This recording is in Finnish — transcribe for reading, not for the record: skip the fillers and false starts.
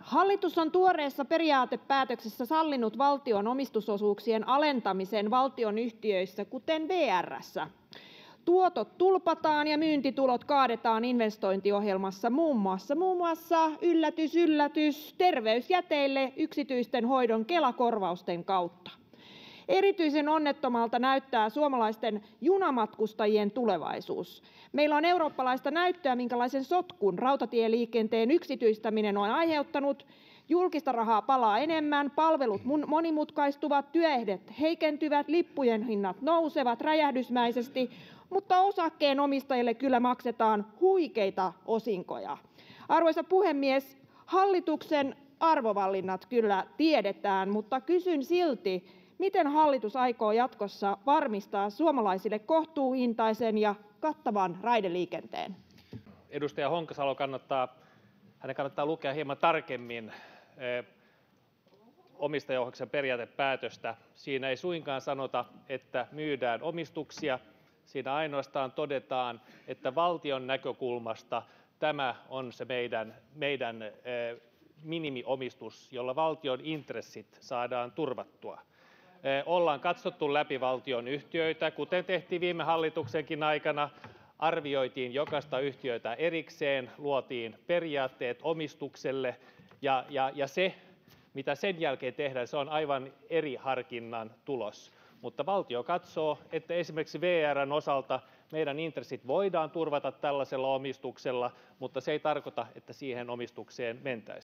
Hallitus on tuoreessa periaatepäätöksessä sallinut valtion omistusosuuksien alentamisen valtionyhtiöissä, kuten VR:ssä. Tuotot tulpataan ja myyntitulot kaadetaan investointiohjelmassa muun muassa, yllätys yllätys, terveysjäteille yksityisten hoidon Kela-korvausten kautta. Erityisen onnettomalta näyttää suomalaisten junamatkustajien tulevaisuus. Meillä on eurooppalaista näyttöä, minkälaisen sotkun rautatieliikenteen yksityistäminen on aiheuttanut. Julkista rahaa palaa enemmän, palvelut monimutkaistuvat, työehdot heikentyvät, lippujen hinnat nousevat räjähdysmäisesti, mutta osakkeenomistajille kyllä maksetaan huikeita osinkoja. Arvoisa puhemies, hallituksen arvovalinnat kyllä tiedetään, mutta kysyn silti, miten hallitus aikoo jatkossa varmistaa suomalaisille kohtuuhintaisen ja kattavan raideliikenteen? Edustaja Honkasalon kannattaa lukea hieman tarkemmin omistajaohjauksen periaatepäätöstä. Siinä ei suinkaan sanota, että myydään omistuksia. Siinä ainoastaan todetaan, että valtion näkökulmasta tämä on se meidän minimiomistus, jolla valtion intressit saadaan turvattua. Ollaan katsottu läpi valtionyhtiöitä, kuten tehtiin viime hallituksenkin aikana. Arvioitiin jokaista yhtiötä erikseen, luotiin periaatteet omistukselle ja se, mitä sen jälkeen tehdään, se on aivan eri harkinnan tulos. Mutta valtio katsoo, että esimerkiksi VR:n osalta meidän intressit voidaan turvata tällaisella omistuksella, mutta se ei tarkoita, että siihen omistukseen mentäisiin.